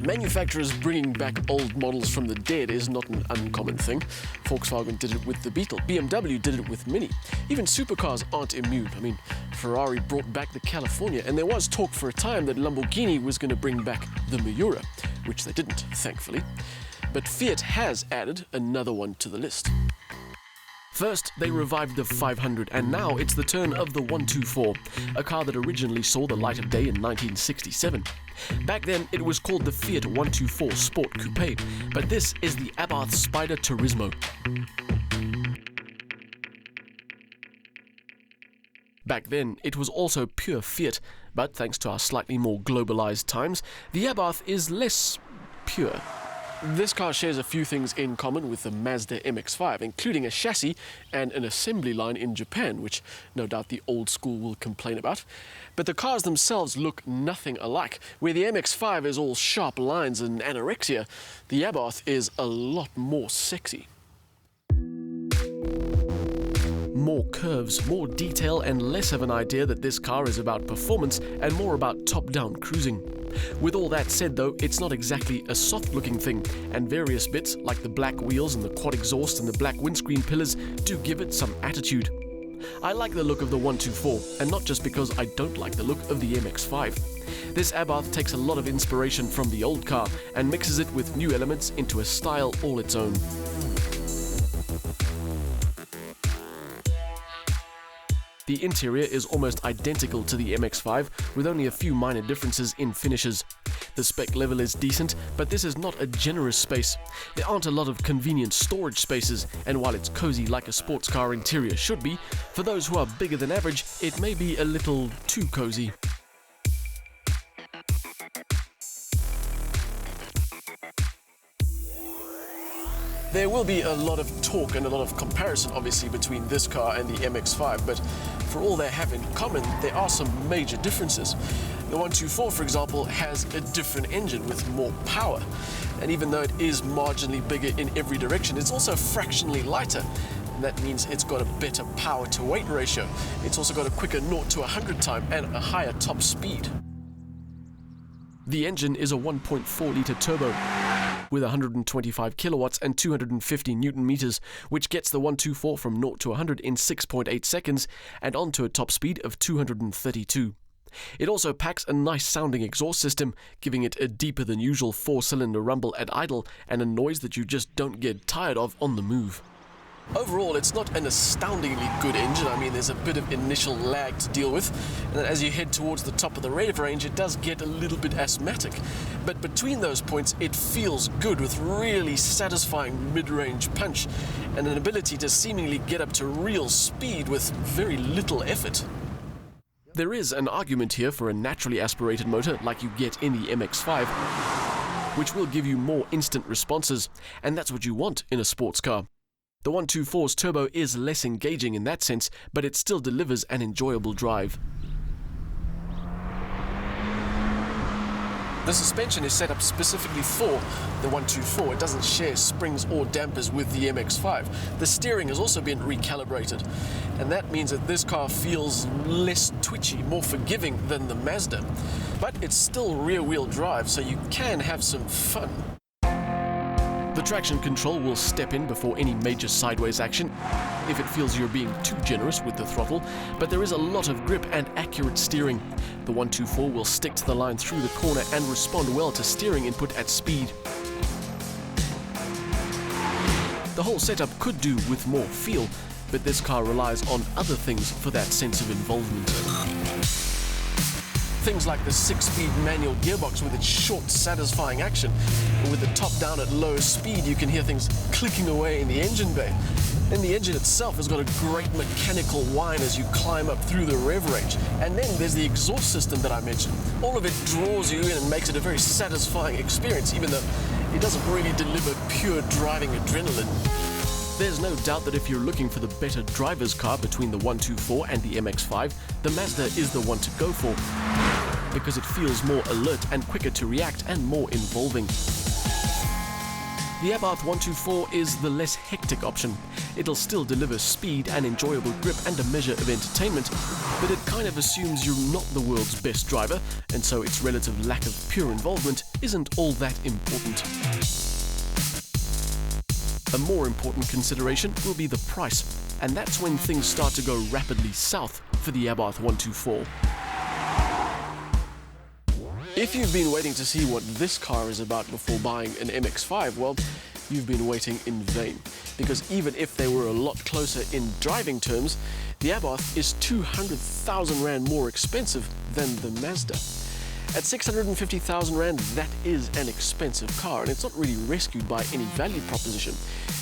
Manufacturers bringing back old models from the dead is not an uncommon thing. Volkswagen did it with the Beetle, BMW did it with Mini. Even supercars aren't immune. I mean, Ferrari brought back the California, and there was talk for a time that Lamborghini was going to bring back the Miura, which they didn't, thankfully. But Fiat has added another one to the list. First, they revived the 500, and now it's the turn of the 124, a car that originally saw the light of day in 1967. Back then, it was called the Fiat 124 Sport Coupe, but this is the Abarth Spider Tourismo. Back then, it was also pure Fiat, but thanks to our slightly more globalized times, the Abarth is less pure. This car shares a few things in common with the Mazda MX-5, including a chassis and an assembly line in Japan, which no doubt the old school will complain about. But the cars themselves look nothing alike. Where the MX-5 is all sharp lines and anorexia, the Abarth is a lot more sexy. More curves, more detail, and less of an idea that this car is about performance and more about top-down cruising. With all that said though, it's not exactly a soft-looking thing, and various bits, like the black wheels and the quad exhaust and the black windscreen pillars, do give it some attitude. I like the look of the 124, and not just because I don't like the look of the MX-5. This Abarth takes a lot of inspiration from the old car and mixes it with new elements into a style all its own. The interior is almost identical to the MX-5, with only a few minor differences in finishes. The spec level is decent, but this is not a generous space. There aren't a lot of convenient storage spaces, and while it's cozy like a sports car interior should be, for those who are bigger than average, it may be a little too cozy. There will be a lot of talk and a lot of comparison, obviously, between this car and the MX-5, but for all they have in common, there are some major differences. The 124, for example, has a different engine with more power, and even though it is marginally bigger in every direction, it's also fractionally lighter, and that means it's got a better power-to-weight ratio. It's also got a quicker 0 to 100 time and a higher top speed. The engine is a 1.4-litre turbo with 125 kilowatts and 250 newton meters, which gets the 124 from 0 to 100 in 6.8 seconds and onto a top speed of 232. It also packs a nice sounding exhaust system, giving it a deeper than usual 4-cylinder rumble at idle and a noise that you just don't get tired of on the move. Overall, it's not an astoundingly good engine. I mean, there's a bit of initial lag to deal with, and as you head towards the top of the rev range, it does get a little bit asthmatic. But between those points, it feels good with really satisfying mid-range punch and an ability to seemingly get up to real speed with very little effort. There is an argument here for a naturally aspirated motor like you get in the MX-5, which will give you more instant responses, and that's what you want in a sports car. The 124's turbo is less engaging in that sense, but it still delivers an enjoyable drive. The suspension is set up specifically for the 124. It doesn't share springs or dampers with the MX-5. The steering has also been recalibrated, and that means that this car feels less twitchy, more forgiving than the Mazda. But it's still rear-wheel drive, so you can have some fun. The traction control will step in before any major sideways action if it feels you're being too generous with the throttle, but there is a lot of grip and accurate steering. The 124 will stick to the line through the corner and respond well to steering input at speed. The whole setup could do with more feel, but this car relies on other things for that sense of involvement. Things like the 6-speed manual gearbox with its short, satisfying action. And with the top down at low speed, you can hear things clicking away in the engine bay. And the engine itself has got a great mechanical whine as you climb up through the rev range. And then there's the exhaust system that I mentioned. All of it draws you in and makes it a very satisfying experience, even though it doesn't really deliver pure driving adrenaline. There's no doubt that if you're looking for the better driver's car between the 124 and the MX-5, the Mazda is the one to go for, because it feels more alert and quicker to react and more involving. The Abarth 124 is the less hectic option. It'll still deliver speed and enjoyable grip and a measure of entertainment, but it kind of assumes you're not the world's best driver, and so its relative lack of pure involvement isn't all that important. A more important consideration will be the price, and that's when things start to go rapidly south for the Abarth 124. If you've been waiting to see what this car is about before buying an MX-5, well, you've been waiting in vain. Because even if they were a lot closer in driving terms, the Abarth is 200,000 Rand more expensive than the Mazda. At 650,000 Rand, that is an expensive car, and it's not really rescued by any value proposition.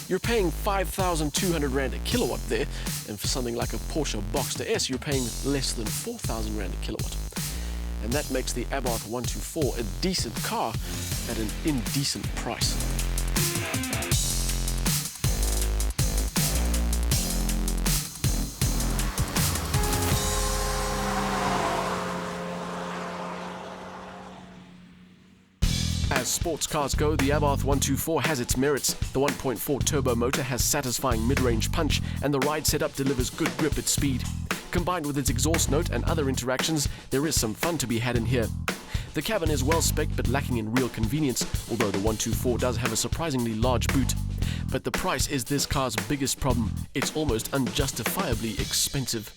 You're paying 5,200 Rand a kilowatt there, and for something like a Porsche Boxster S, you're paying less than 4,000 Rand a kilowatt. And that makes the Abarth 124 a decent car at an indecent price. As sports cars go, the Abarth 124 has its merits. The 1.4 turbo motor has satisfying mid-range punch, and the ride setup delivers good grip at speed. Combined with its exhaust note and other interactions, there is some fun to be had in here. The cabin is well spec'd but lacking in real convenience, although the 124 does have a surprisingly large boot. But the price is this car's biggest problem. It's almost unjustifiably expensive.